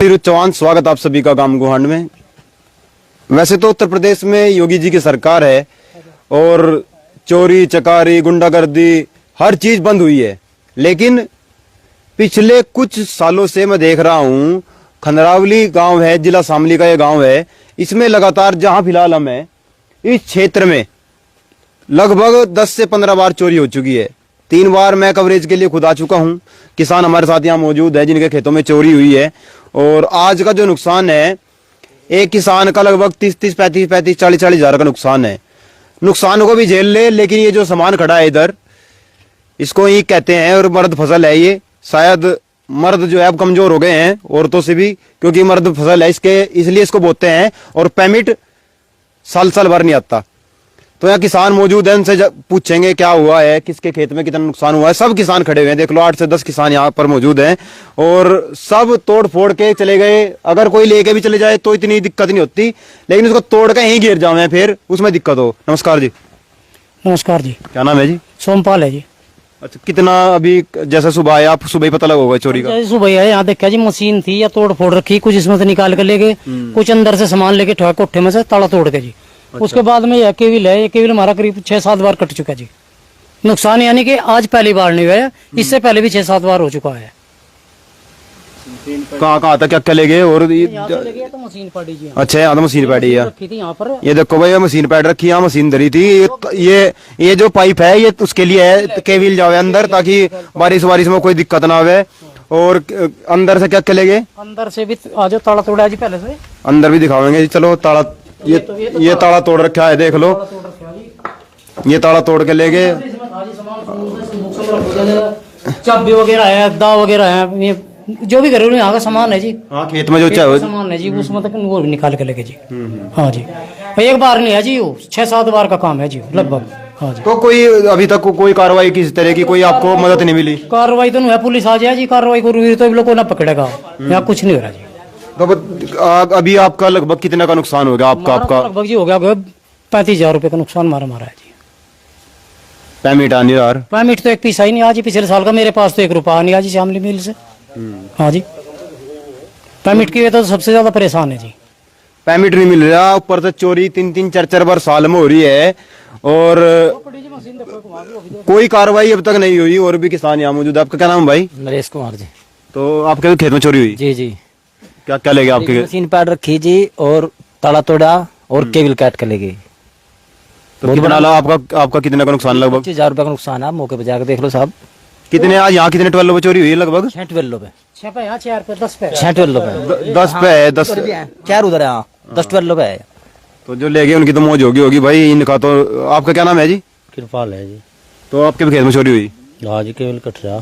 नीरज चौहान, स्वागत आप सभी का गांव गोहांड में। वैसे तो उत्तर प्रदेश में योगी जी की सरकार है और चोरी चकारी गुंडागर्दी हर चीज बंद हुई है, लेकिन पिछले कुछ सालों से मैं देख रहा हूं खंडरावली गांव है, जिला शामली का ये गांव है, इसमें लगातार जहां फिलहाल हम हैं इस क्षेत्र में लगभग 10 से 15 बार चोरी हो चुकी है। 3 बार मैं कवरेज के लिए खुद आ चुका हूं। किसान हमारे साथ यहाँ मौजूद है जिनके खेतों में चोरी हुई है और आज का जो नुकसान है एक किसान का लगभग 30-30, 35-35, 40-40 हजार का नुकसान है। नुकसान को भी झेल ले, लेकिन ये जो सामान खड़ा है इधर इसको ईंट कहते हैं और मर्द फसल है। ये शायद मर्द जो है अब कमजोर हो गए हैं औरतों से भी, क्योंकि मर्द फसल है इसके, इसलिए इसको बोते हैं और पेमिट साल भर नहीं आता। तो यहाँ किसान मौजूद है, उनसे पूछेंगे क्या हुआ है, किसके खेत में कितना नुकसान हुआ है। सब किसान खड़े हुए हैं, देख लो 8 से 10 किसान यहाँ पर मौजूद हैं और सब तोड़ फोड़ के चले गए। अगर कोई लेके भी चले जाए तो इतनी दिक्कत नहीं होती, लेकिन उसको तोड़ के यहीं गिर जाओ फिर उसमें दिक्कत हो। नमस्कार जी। नमस्कार जी। क्या नाम है जी? सोमपाल है जी। अच्छा, कितना अभी जैसे सुबह आया, आप सुबह ही पता लगा होगा चोरी का? जैसे सुबह आया यहाँ देखा जी मशीन थी या तोड़ फोड़ रखी, कुछ इसमें से निकाल कर ले गए, कुछ अंदर से सामान लेके ठोका कोठे में से ताला तोड़ के जी। उसके बाद में यह केविल है, ये केविल हमारा करीब 6-7 बार कट चुका जी। नुकसान यानी कि आज पहली बार नहीं हुआ है, इससे पहले भी 6-7 बार हो चुका है। कहाँ तक क्या क्या ले गए? और तो मशीन पड़ी जी। अच्छा, यहाँ तो मशीन पैडी है यहाँ पर। ये देखो भाई, ये मशीन पैड रखी, यहाँ मशीन धरी थी। ये जो पाइप है ये उसके लिए है, केविल जावे अंदर ताकि बारिश में कोई दिक्कत ना आवे। और अंदर से क्या क्या ले गए? अंदर से भी आज ताला तोड़ा है जी पहले से। अंदर भी दिखावेंगे जी, चलो। ताला ये ताला तोड़ रखा है, देख लो। ये ताला तोड़ के ले गए। चाबी वगैरह है, दा वगैरह है, ये जो भी घरेलू यहाँ का सामान है जी। हाँ, खेत में जो सामान है जी उसमें तक वो भी निकाल के लेके जी। हाँ जी, एक बार नहीं है जी, वो 6-7 बार का काम है जी लगभग। हाँ जी। तो कोई अभी तक कोई कार्रवाई किसी तरह की कोई आपको मदद नहीं मिली? कार्रवाई तो नहीं है, पुलिस आ जाए जी, कार्रवाई करूँगी तो लोग को ना पकड़ेगा। यहाँ कुछ नहीं हो रहा जी। तो अभी आपका लगभग कितना का नुकसान हो गया? आपका लगभग जी हो गया 35 हजार रुपए का नुकसान मारा है जी। पेमिट आ नहीं रहा? पेमिट तो एक पैसा ही नहीं आज, पिछले साल का मेरे पास तो 1 रुपया नहीं आज शामली मिल से। हाँ जी, पेमिट की वजह तो सबसे ज्यादा परेशान है जी। पेमिट नहीं मिल रहा, ऊपर से चोरी 3-3, 4-4 बार साल में हो रही है और कोई कार्रवाई अब तक नहीं हुई। और भी किसान यहाँ मौजूद है। आपका क्या नाम है भाई? नरेश कुमार जी। तो आपके खेत में चोरी हुई? जी जी। क्या क्या ले गए आपके? मशीन पैड रखी जी और ताला तोड़ा और केबल काट के ले गई। तो कितना आपका कितने का नुकसान? लगभग 25 हजार रुपए का नुकसान है। मौके पे जाकर देख लो साहब। कितने आज यहाँ कितने 12 पे चोरी हुई है? लगभग 6-12 पे। 6 पे 4 पे 10 पे 6-12 पे 10 पे है। 10 4 उधर है। 10-12 पे है। तो जो ले गए उनकी तो मौज होगी भाई। इनका तो आपका क्या नाम है जी? कृपाल है जी। तो आपके खेत में चोरी हुई? हाँ जी, केवल कट रहा।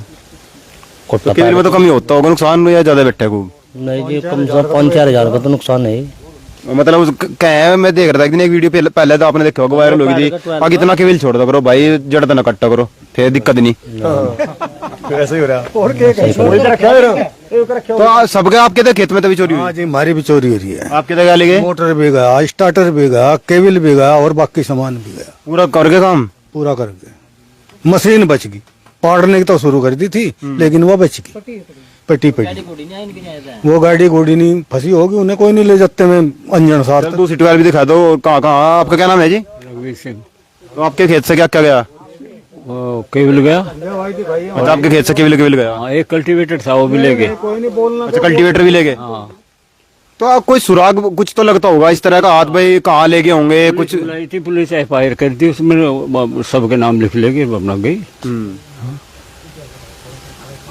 तो केवल में तो कम ही होता होगा नुकसान या ज्यादा बैठा है? नहीं जी, कम से कम 5-4 हजार का तो नुकसान है। मतलब क्या है, मैं देख रहा था एक वीडियो पहले तो आपने देखा होगा, वायरल होगी थी। आगे इतना केवल छोड़ दो करो भाई, जड़ तो ना कट्टा करो, फिर दिक्कत नहीं। ऐसे ही हो रहा। तो सबके आपके तो खेत में तभी चोरी हुई? हाँ जी, हमारी भी चोरी हो रही है। आपके तो क्या ले गए? मोटर भी गया, स्टार्टर भी गया, केबल भी गया और बाकी सामान भी गया। पूरा करके काम? पूरा करके। मशीन बच गई, पाड़ने की तो शुरू कर दी थी लेकिन वो बच गई, पटी वो गाड़ी घोड़ी नहीं फंसी होगी, उन्हें कोई नहीं ले जाते में अंजन साथ। दूसरी ट्वेल भी दिखा दो। कहाँ? आपका क्या नाम है जी? रघुवीर सिंह। तो आपके खेत से क्या क्या गया? वो केबल गया। अच्छा, आपके खेत से केबल गया? हाँ, एक कल्टीवेटर था वो भी ले गए। अच्छा, कल्टीवेटर भी ले गए? हाँ। तो आप कोई सुराग कुछ तो लगता होगा इस तरह का हाथ भाई, कहाँ ले गए होंगे कुछ? पुलिस FIR कर दी, उसमें सबके नाम लिख ले गए, अपना गई।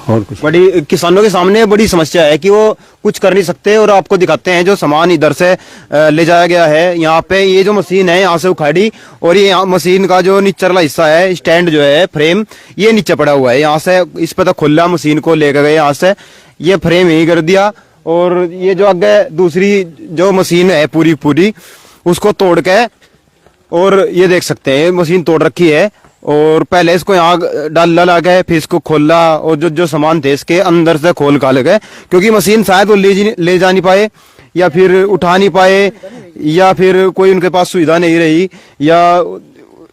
और कुछ बड़ी किसानों के सामने बड़ी समस्या है कि वो कुछ कर नहीं सकते और आपको दिखाते हैं जो सामान इधर से ले जाया गया है। यहाँ पे ये जो मशीन है यहाँ से उखाड़ी और ये यहाँ मशीन का जो नीचला हिस्सा है, स्टैंड जो है, फ्रेम, ये नीचे पड़ा हुआ है। यहाँ से इस पे तो खुला मशीन को लेकर गए, यहाँ से ये फ्रेम यही कर दिया और ये जो आगे दूसरी जो मशीन है पूरी उसको तोड़ के, और ये देख सकते हैं मशीन तोड़ रखी है और पहले इसको यहाँ डाला गया, फिर इसको खोला और जो सामान थे इसके अंदर से खोल काले गए, क्योंकि मशीन शायद वो ले जा नहीं पाए या फिर उठा नहीं पाए या फिर कोई उनके पास सुविधा नहीं रही, या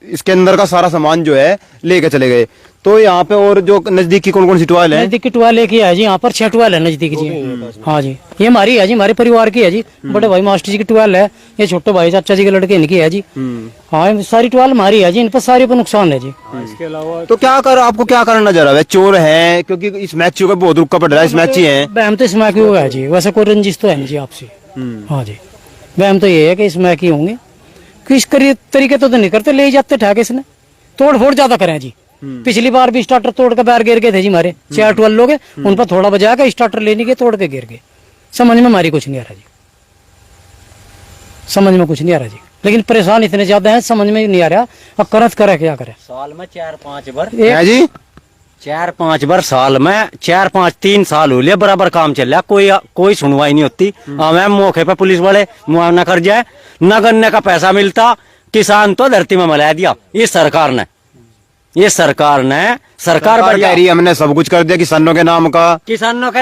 इसके अंदर का सारा सामान जो है लेके चले गए। तो यहाँ पे और जो नजदीक की कौन कौन सी टुआल है? नजदीक की टुआल एक ही है जी, यहाँ पर 6 टुआल है नजदीक जी। हाँ जी, ये हमारी है जी, हमारे परिवार की है जी। बड़े भाई मास्टर जी की टुआल है, ये छोटे भाई चाचा जी के लड़के इनकी है जी। हाँ, ये सारी टुआल हमारी है जी, इन पर सारे पर नुकसान है जी। इसके अलावा तो आपको क्या कारण नजर आ रहा है? चोर है, क्योंकि इस मैच का बहुत रुका पड़ रहा है, इस मैच ही है। वहम तो इसमें क्यों है जी, वैसे कोई रंजिश तो है नहीं जी आपसे। हाँ जी, वहम तो ये है कि इसमें की होंगे, किस तरीके तो नहीं करते, ले जाते ठेके इसने, तोड़ फोड़ ज्यादा करें जी। पिछली बार भी स्टार्टर तोड़ के पैर गिर गए थे जी हमारे, 4 12 लोग हैं, उन पर थोड़ा बजा के स्टार्टर लेने के तोड़ के गिर गए। समझ में हमारी कुछ नहीं आ रहा जी, समझ में कुछ नहीं आ रहा जी। लेकिन परेशान इतने ज्यादा हैं, समझ में नहीं आ रहा अब करत करे क्या करे। साल में 4-5 बार है जी, 4-5 बार साल में 4-5-3 साल हो लिया बराबर काम चल रहा, कोई सुनवाई नहीं होती। हमें मौके पे पुलिस वाले मुआवना कर जाए, न गन्ने का पैसा मिलता, किसान तो धरती में मिला दिया इस सरकार ने। ये सरकार कह रही है हमने सब कुछ कर दिया किसानों के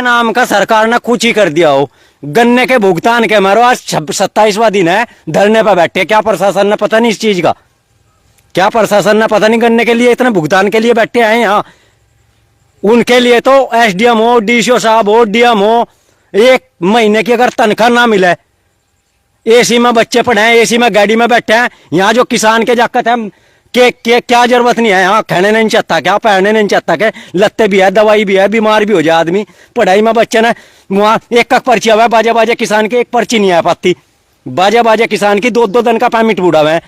नाम का सरकार ने कुछ ही कर दिया हो। गन्ने के भुगतान के मारो आज 27वां दिन है, धरने पर बैठे। क्या प्रशासन ने पता नहीं इस चीज का, क्या प्रशासन ने पता नहीं गन्ने के लिए इतने भुगतान के लिए बैठे हैं यहाँ। उनके लिए तो एसडीएम हो, डीसीओ साहब हो, डीएम हो, 1 महीने की अगर तनख्वाह ना मिले, एसी में बच्चे पढ़े हैं, एसी में गाड़ी में बैठे हैं, यहाँ जो किसान के जाकत है के क्या जरूरत नहीं है, यहाँ खाने नहीं चाहता क्या, पहनने नहीं चाहता क्या, लत्ते भी है, दवाई भी है, बीमार भी हो जाए आदमी। पढ़ाई में बच्चे ने वहाँ एक पर्ची हुआ है, बाजे किसान की एक पर्ची नहीं आ पाती। बाजे किसान की 2-2 दिन का परमिट बुढ़ा हुआ है,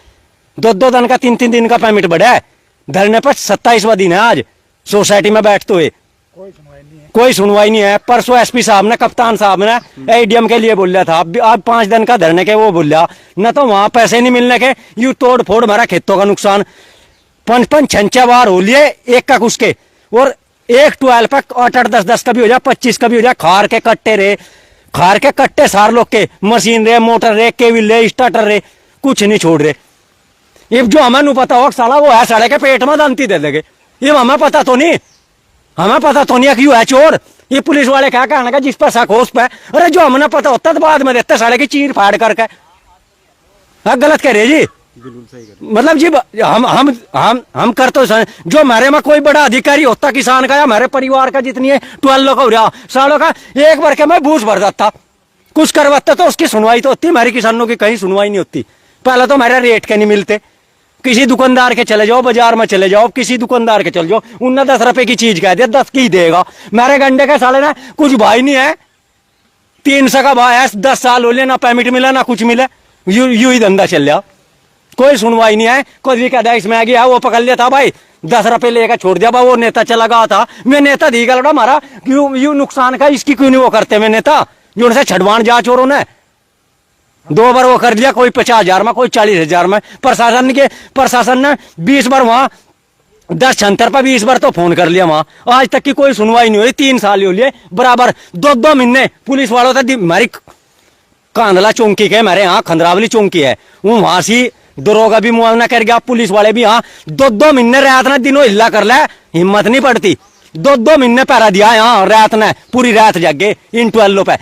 2-2 दिन का 3-3 दिन का परमिट बढ़ा है। धरने पर 27वां दिन है आज, सोसाइटी में बैठते हुए कोई सुनवाई नहीं है। परसों एसपी साहब ने, कप्तान साहब ने एडीएम के लिए बोल रहा था, अब 5 दिन का धरने के वो बोल रहा न, तो वहां पैसे नहीं मिलने के यू तोड़ फोड़ मारा, खेतों का नुकसान 5-6 बार हो लिए एक का उसके, और एक 12 पे 8-8 10-10 का भी हो जाए, 25 का भी हो जाए। खार के कट्टे सार लोग के, मशीन रे, मोटर रे, केबिल रे, स्टार्टर रे, कुछ नहीं छोड़ रहे। ये जो हमें नहीं पता हो साला वो है साढ़े के पेट में दांती दे देंगे, ये हमें पता तो नहीं क्यों है चोर। ये पुलिस वाले क्या कहने का जिस पर शक हो उस पर, अरे जो हमें पता होता तो बाद में देते साढ़े की चीर फाड़ करके। गलत कह रहे जी, मतलब जी हम कर तो जो हमारे में कोई बड़ा अधिकारी होता किसान का या हमारे परिवार का जितनी है 12 लोग हो रहा सालों का, एक बार के मैं बूझ भर जाता, कुछ करवाता तो उसकी सुनवाई तो होती। हमारी किसानों की कहीं सुनवाई नहीं होती। पहले तो हमारे रेट के नहीं मिलते, किसी दुकानदार के चले जाओ, बाजार में चले जाओ, किसी दुकानदार के चले जाओ, उन्हें 10 रुपए की चीज कह दिया 10 की देगा। मेरे गंडे के साले ना कुछ भाई नहीं है, 300 का भाई है, 10 साल हो लिया ना परमिट मिला ना कुछ मिला, यू ही धंधा चल रहा, कोई सुनवाई नहीं है। कोई भी कहता है इसमें आ गया, वो पकड़ लिया था भाई, 10 रुपए लेकर छोड़ दिया। वो नेता चला गया था, मैं नेता दी गलड़ा मारा, यू नुकसान का इसकी क्यों नहीं वो करते। मैं नेता जो से छड़वान जा चोरों ने 2 बार वो कर दिया, कोई 50,000 में, कोई 40,000 में। प्रशासन ने 20 बार वहां 10 76 पर 20 बार तो फोन कर लिया वहां, आज तक की कोई सुनवाई नहीं हुई। 3 साल हो लिए बराबर, 2-2 महीने पुलिस वालों से हमारी कांदला चौकी के, हमारे यहाँ खंदरावली चौकी है, वहां से दरोगा भी मुआवना कर गया, पुलिस वाले भी। यहाँ 2-2 महीने रात ने दिनों हिला कर ले, हिम्मत नहीं पड़ती। 2-2 महीने पहरा दिया यहाँ रात ने, पूरी रात जागे इन 12 पे।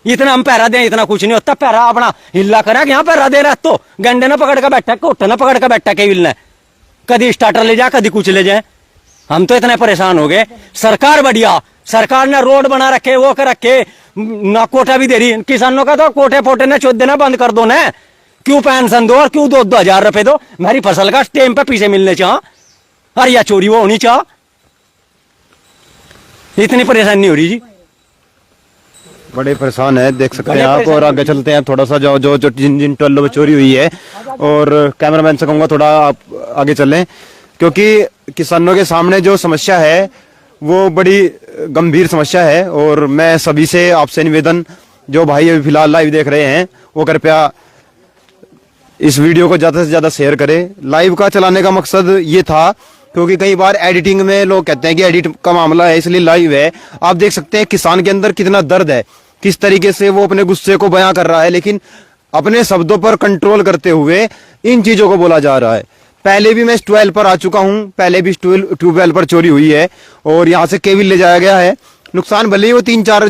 इतना हम पहरा दें, इतना कुछ नहीं होता। पहरा अपना हिला करा यहाँ पहरा दे रहा, तो गंडे ने पकड़ के बैठा, कोठे ने पकड़ के बैठा, केबिल ने कभी स्टार्टर ले जाए, कभी कुछ ले जाए। हम तो इतने परेशान हो गए। सरकार बढ़िया, सरकार ने रोड बना रखे, वो कर रखे, ना कोटा भी दे रही। किसानों का तो कोठे फोटे ने चोद देना बंद कर दो ना, क्यों पेंशन दो और क्यों 2-2 हजार रुपए दो। मेरी फसल का टाइम पे पीछे मिलने चाह, और या चोरी वो होनी चाह। इतनी परेशानी हो रही जी, बड़े परेशान है, देख सकते हैं आप। और आगे चलते हैं थोड़ा सा, जो जिन 12 में चोरी हुई है, और कैमरामैन से कहूँगा थोड़ा आप आगे चलें, क्योंकि किसानों के सामने जो समस्या है वो बड़ी गंभीर समस्या है। और मैं सभी से आपसे निवेदन, जो भाई अभी फिलहाल लाइव देख रहे हैं, वो कृपया इस वीडियो को ज़्यादा से ज़्यादा शेयर करें। लाइव का चलाने का मकसद ये था, क्योंकि कई बार एडिटिंग में लोग कहते हैं कि एडिट का मामला है इसलिए लाइव है। आप देख सकते हैं किसान के अंदर कितना दर्द है, किस तरीके से वो अपने गुस्से को बयां कर रहा है, लेकिन अपने शब्दों पर कंट्रोल करते हुए इन चीजों को बोला जा रहा है। पहले भी मैं इस ट्यूबवेल पर आ चुका हूं, पहले भी ट्यूबवेल पर चोरी हुई है, और यहाँ से केबिल ले जाया गया है। नुकसान भले ही वो 3-4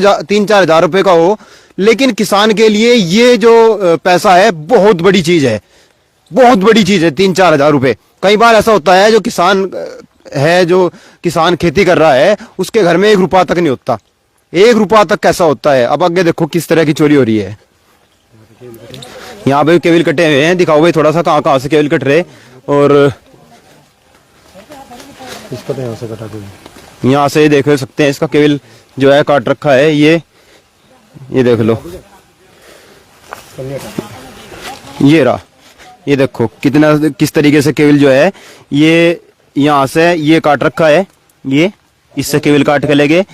हजार रुपए का हो, लेकिन किसान के लिए ये जो पैसा है बहुत बड़ी चीज है, बहुत बड़ी चीज है। 3-4 हजार रुपए, कई बार ऐसा होता है जो किसान है जो किसान खेती कर रहा है उसके घर में 1 रुपया तक नहीं होता। 1 रुपया तक कैसा होता है? अब आगे देखो किस तरह की चोरी हो रही है। यहाँ पे केबल कटे हुए हैं, दिखाओ भाई थोड़ा सा कहाँ कहाँ से केबल कट रहे। और इसको तो यहाँ से कटा दो। यहाँ से देख सकते हैं इसका केबल जो है काट रखा है। ये देख लो, ये रहा, ये देखो कितना किस तरीके से केबल जो है ये यहाँ से ये काट रखा है। ये इससे केबल काट के ले गए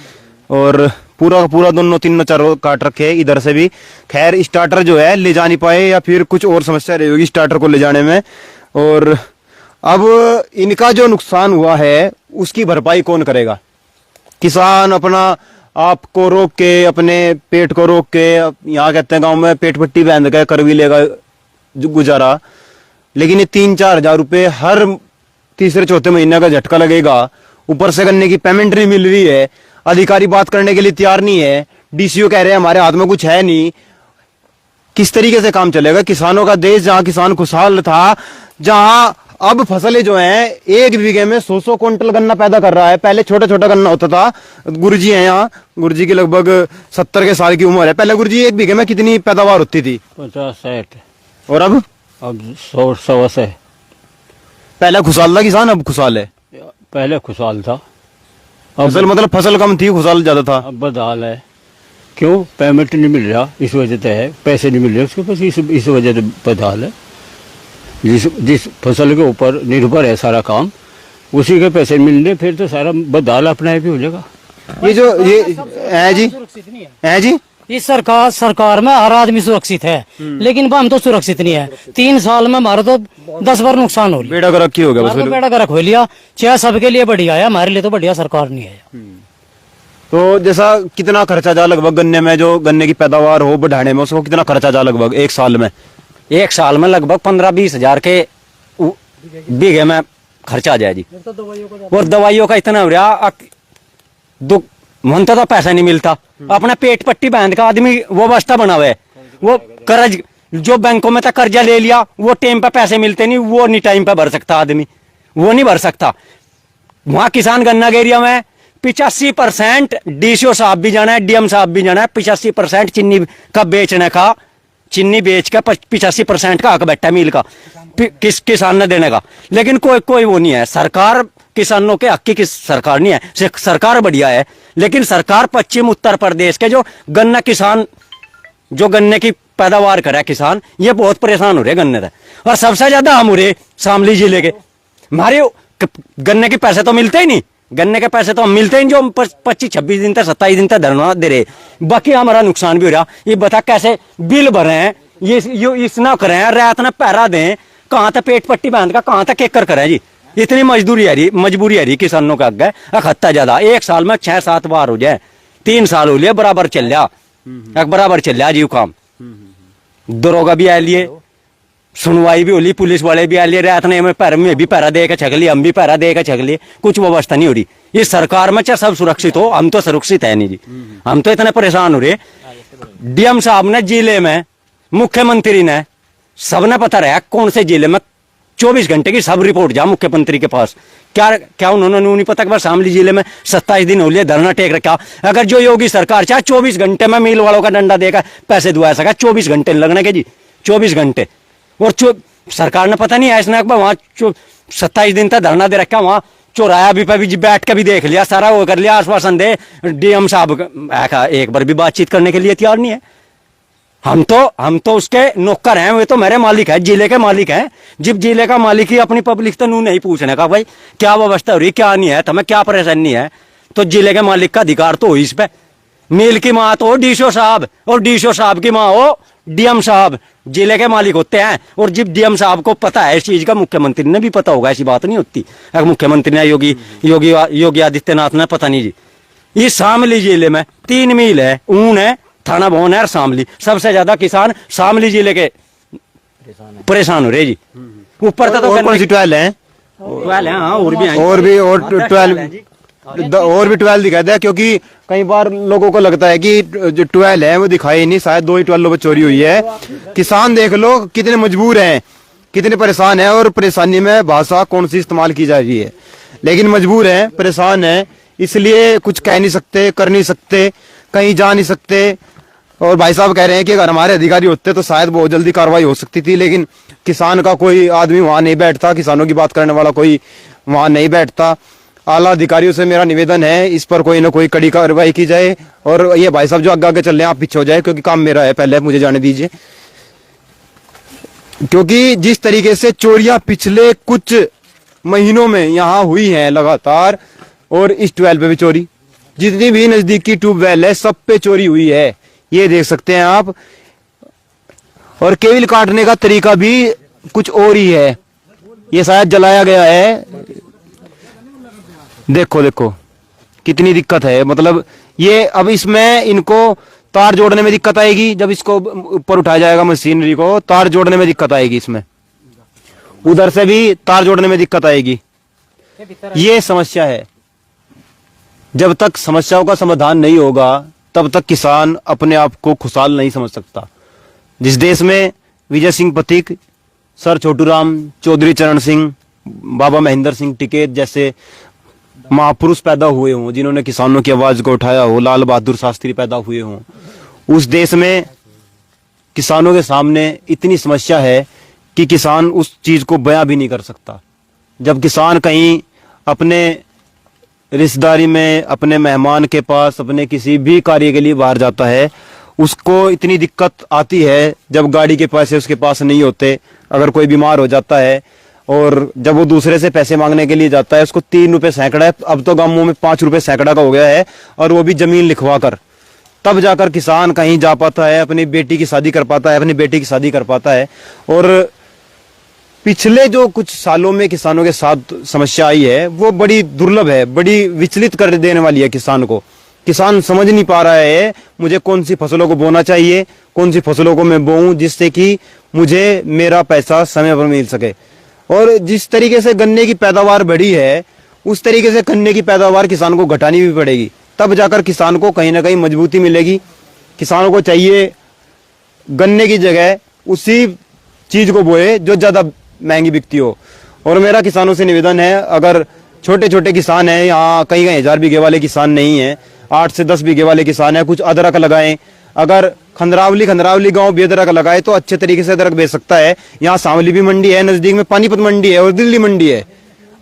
और पूरा का पूरा दोनों तीनों चारों काट रखे इधर से भी। खैर स्टार्टर जो है ले जा नहीं पाए या फिर कुछ और समस्या रही होगी स्टार्टर को ले जाने में। और अब इनका जो नुकसान हुआ है उसकी भरपाई कौन करेगा? किसान अपना आप को रोक के, अपने पेट को रोक के, यहाँ कहते हैं गांव में पेट पट्टी बांध के कर भी लेगा गुजारा, लेकिन ये 3-4 हजार रुपए हर तीसरे चौथे महीने का झटका लगेगा। ऊपर से गन्ने की पेमेंट नहीं मिल रही है, अधिकारी बात करने के लिए तैयार नहीं है, डीसीओ कह रहे हैं हमारे हाथ में कुछ है नहीं। किस तरीके से काम चलेगा? किसानों का देश जहां किसान खुशहाल था, जहां अब फसलें जो हैं 1 बीघे में 100-100 क्विंटल गन्ना पैदा कर रहा है। पहले छोटा छोटा गन्ना होता था। गुरुजी हैं यहाँ, गुरुजी की लगभग 70 के साल की उम्र है। पहले गुरुजी 1 बीघे में कितनी पैदावार होती थी? 50-60। और अब 100 से। पहले खुशहाल था किसान, अब खुशहाल है? पहले खुशहाल था, फसल मतलब फसल कम थी, खुशहाल ज्यादा था। अब बदहाल है। क्यों? पेमेंट नहीं मिल रहा, इस वजह से है। पैसे नहीं मिल रहे उसके पास, इस वजह से बदहाल है। जिस फसल के ऊपर निर्भर है सारा काम, उसी के पैसे मिलने फिर तो सारा बदहाल अपना ही हो जाएगा। ये जो ये है जी, है जी, इस सरकार में हर आदमी सुरक्षित है, लेकिन हम तो सुरक्षित नहीं है। 3 साल में हमारा तो 10 बार नुकसान हो लिया। बेड़ा गर्क ही हो गया बस। बेड़ा गर्क हो लिया। चाहे सबके लिए बढ़िया है, हमारे लिए तो बढ़िया सरकार नहीं है। तो जैसा कितना खर्चा जा लगभग गन्ने में, जो गन्ने की पैदावार हो बढ़ाने में, उसको कितना खर्चा जा लगभग 1 साल में? 1 साल में लगभग 15-20 हजार के बीघे में खर्चा आ जाए जी। और दवाइयों का इतना हो रहा, मनता तो पैसा नहीं मिलता। अपना पेट पट्टी बांध का आदमी वो अवस्था बना हुआ है। वो कर्ज जो बैंकों में तक कर्जा ले लिया, वो टाइम पे पैसे मिलते नहीं, वो नहीं टाइम पे भर सकता आदमी, वो नहीं भर सकता। वहां किसान गन्ना एरिया में 85% डीसीओ साहब भी जाना है, डीएम साहब भी जाना है। 85% चीनी का बेचने का, चीनी बेच का 85% का हक बैठा मिल का किस किसान ने देने का। लेकिन कोई वो नहीं है। सरकार किसानों के हक की सरकार नहीं है। सरकार बढ़िया है, लेकिन सरकार पश्चिम उत्तर प्रदेश के जो गन्ना किसान, जो गन्ने की पैदावार करे किसान, ये बहुत परेशान हो रहे गन्ने से। और सबसे ज्यादा हम हो रहे शामली जिले के। हमारे गन्ने के पैसे तो मिलते ही नहीं, गन्ने के पैसे तो हम मिलते ही नहीं, जो 25-26 दिन तक 27 दिन तक धरना दे रहे। बाकी हमारा नुकसान भी हो रहा। ये बता कैसे बिल भरे हैं, ये इतना करें, रात ना पैरा दें, कहाँ तक पेट पट्टी बांध का कहाँ तक केकर करें जी। इतनी मजबूरी है रही किसानों का आगे खत्ता ज्यादा। 1 साल में 6-7 बार हो जाए, 3 साल हो लिया बराबर चल रहा, बराबर चल रहा जीव काम। दरोगा भी आ लिए, सुनवाई भी हो ली, पुलिस वाले भी आ लिए, रात ने में पैर में भी पैरा दे के छक लिए, हम भी पैरा दे के छक लिए, कुछ व्यवस्था नहीं हो रही। इस सरकार में चाहे सब सुरक्षित हो, हम तो सुरक्षित है नहीं जी। हम तो इतने परेशान हो रहे। डीएम साहब ने जिले में, मुख्यमंत्री ने, सबने पता रहा कौन से जिले में 24 घंटे की सब रिपोर्ट जा मुख्यमंत्री के पास। क्या उन्होंने नहीं पता कि शामली जिले में 27 दिन हो लिए धरना टेक रखा। अगर जो योगी सरकार चाहे 24 घंटे में मिल वालों का डंडा देकर पैसे दुआ सका, 24 घंटे लगने के जी, 24 घंटे। और सरकार ने पता नहीं है इसने वहां 27 दिन तक धरना दे रखा, वहां चौराया भी पे भी बैठ के भी देख लिया, सारा वो कर लिया, आश्वासन दे। डीएम साहब एक बार भी बातचीत करने के लिए तैयार नहीं है। हम तो उसके नौकर हैं, वे तो मेरे मालिक है, जिले के मालिक हैं। जब जिले का मालिक ही अपनी पब्लिक तो नू नहीं पूछने का भाई क्या व्यवस्था हो रही, क्या नहीं है, तुम्हें क्या परेशानी है, तो जिले के मालिक का अधिकार तो हो इस पे। मिल की माँ तो डीसीओ साहब, और डीसीओ साहब की माँ हो डीएम साहब, जिले के मालिक होते हैं। और जब डीएम साहब को पता है इस चीज का, मुख्यमंत्री ने भी पता होगा, ऐसी बात नहीं होती। अगर मुख्यमंत्री ने योगी आदित्यनाथ ने पता नहीं जी। इस शामली जिले में 3 मील है, ऊन है, थाना भवन है और शामली। सबसे ज्यादा किसान शामली जिले के परेशान हो रहे जी। ऊपर तो कौन सी 12 है? 12 है, हाँ, और भी 12 दिखा दिया, क्योंकि कई बार लोगों को लगता है कि जो 12 है वो दिखाई नहीं, शायद 2 ही 12 चोरी हुई है। किसान देख लो कितने मजबूर हैं, कितने परेशान हैं, और परेशानी में भाषा कौन सी इस्तेमाल की जा रही है। लेकिन मजबूर हैं, परेशान हैं, इसलिए कुछ कह नहीं सकते, कर नहीं सकते, कहीं जा नहीं सकते। और भाई साहब कह रहे हैं कि अगर हमारे अधिकारी होते तो शायद बहुत जल्दी कार्रवाई हो सकती थी, लेकिन किसान का कोई आदमी वहां नहीं बैठता, किसानों की बात करने वाला कोई वहां नहीं बैठता। आला अधिकारियों से मेरा निवेदन है, इस पर कोई ना कोई कड़ी कार्रवाई की जाए। और ये भाई साहब जो आगे आगे चल रहे हैं, आप पीछे हो जाए, क्योंकि काम मेरा है, पहले मुझे जाने दीजिए। क्योंकि जिस तरीके से चोरियां पिछले कुछ महीनों में यहाँ हुई हैं लगातार, और इस ट्यूबवेल पे भी चोरी, जितनी भी नजदीकी ट्यूबवेल है सब पे चोरी हुई है, ये देख सकते हैं आप। और केबल काटने का तरीका भी कुछ और ही है, ये शायद जलाया गया है। देखो देखो कितनी दिक्कत है, मतलब ये अब इसमें इनको तार जोड़ने में दिक्कत आएगी, जब इसको ऊपर उठाया जाएगा मशीनरी को, तार जोड़ने में दिक्कत आएगी, इसमें उधर से भी तार जोड़ने में दिक्कत आएगी। ये समस्या है। जब तक समस्याओं का समाधान नहीं होगा तब तक किसान अपने आप को खुशहाल नहीं समझ सकता। जिस देश में विजय सिंह पथिक, सर छोटूराम, चौधरी चरण सिंह, बाबा महेंद्र सिंह टिकैत जैसे महापुरुष पैदा हुए हों, जिन्होंने किसानों की आवाज को उठाया हो, लाल बहादुर शास्त्री पैदा हुए हों, उस देश में किसानों के सामने इतनी समस्या है कि किसान उस चीज को बयां भी नहीं कर सकता। जब किसान कहीं अपने रिश्तेदारी में, अपने मेहमान के पास, अपने किसी भी कार्य के लिए बाहर जाता है, उसको इतनी दिक्कत आती है जब गाड़ी के पैसे उसके पास नहीं होते, अगर कोई बीमार हो जाता है, और जब वो दूसरे से पैसे मांगने के लिए जाता है, उसको 3 रुपए सैकड़ा है, अब तो गांवों में 5 रुपए सैकड़ा का हो गया है, और वो भी जमीन लिखवा कर, तब जाकर किसान कहीं जा पाता है, अपनी बेटी की शादी कर पाता है, अपनी बेटी की शादी कर पाता है। और पिछले जो कुछ सालों में किसानों के साथ समस्या आई है वो बड़ी दुर्लभ है, बड़ी विचलित कर देने वाली है किसान को। किसान समझ नहीं पा रहा है मुझे कौन सी फसलों को बोना चाहिए, कौन सी फसलों को मैं बोऊं जिससे कि मुझे मेरा पैसा समय पर मिल सके। और जिस तरीके से गन्ने की पैदावार बढ़ी है, उस तरीके से गन्ने की पैदावार किसान को घटानी भी पड़ेगी, तब जाकर किसान को कहीं ना कहीं मजबूती मिलेगी। किसानों को चाहिए गन्ने की जगह उसी चीज को बोए जो ज्यादा महंगी बिकती हो। और मेरा किसानों से निवेदन है, अगर छोटे छोटे किसान हैं, यहाँ कई 1000 बीघे वाले किसान नहीं है, 8 से 10 बीघे वाले किसान हैं, कुछ अदरक लगाएं। अगर खंडरावली गांव भी अदरक लगाए तो अच्छे तरीके से अदरक बेच सकता है। यहाँ शामली भी मंडी है, नजदीक में पानीपत मंडी है, और दिल्ली मंडी है,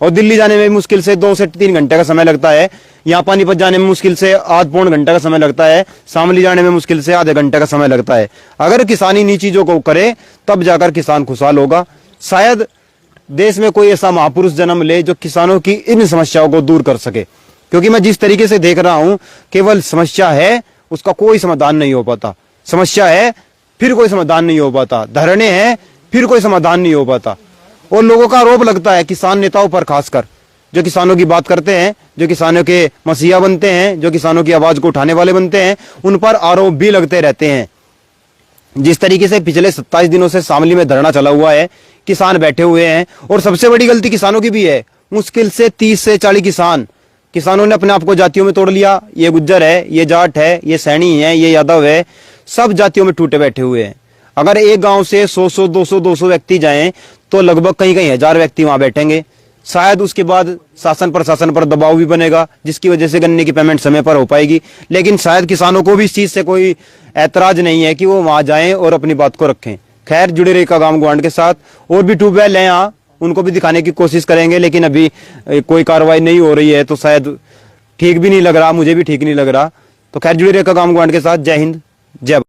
और दिल्ली जाने में मुश्किल से 2 से 3 घंटे का समय लगता है। यहाँ पानीपत जाने में मुश्किल से आध पौन घंटे का समय लगता है, शामली जाने में मुश्किल से आधे घंटे का समय लगता है। अगर किसान इन चीजों को करे तब जाकर किसान खुशहाल होगा। शायद देश में कोई ऐसा महापुरुष जन्म ले जो किसानों की इन समस्याओं को दूर कर सके, क्योंकि मैं जिस तरीके से देख रहा हूं केवल समस्या है, उसका कोई समाधान नहीं हो पाता। समस्या है फिर कोई समाधान नहीं हो पाता, धरने हैं फिर कोई समाधान नहीं हो पाता। और लोगों का आरोप लगता है किसान नेताओं पर, खासकर जो किसानों की बात करते हैं, जो किसानों के मसीहा बनते हैं, जो किसानों की आवाज को उठाने वाले बनते हैं, उन पर आरोप भी लगते रहते हैं। जिस तरीके से पिछले 27 दिनों से शामली में धरना चला हुआ है, किसान बैठे हुए हैं, और सबसे बड़ी गलती किसानों की भी है। मुश्किल से 30 से 40 किसानों ने अपने आप को जातियों में तोड़ लिया। ये गुज्जर है, ये जाट है, ये सैनी है, ये यादव है, सब जातियों में टूटे बैठे हुए हैं। अगर एक गांव से 100 200 व्यक्ति जाएं तो लगभग कहीं 1000 व्यक्ति वहां बैठेंगे। शायद उसके बाद शासन प्रशासन पर दबाव भी बनेगा, जिसकी वजह से गन्ने की पेमेंट समय पर हो पाएगी। लेकिन शायद किसानों को भी इस चीज से कोई ऐतराज नहीं है कि वो वहां जाएं और अपनी बात को रखें। खैर, जुड़े रहेगा गांव गुआंढ के साथ। और भी ट्यूबवेल है यहाँ, उनको भी दिखाने की कोशिश करेंगे, लेकिन अभी कोई कार्रवाई नहीं हो रही है तो शायद ठीक भी नहीं लग रहा, मुझे भी ठीक नहीं लग रहा। तो खैर, जुड़े रहेगा गांव गुआंढ के साथ। जय हिंद, जय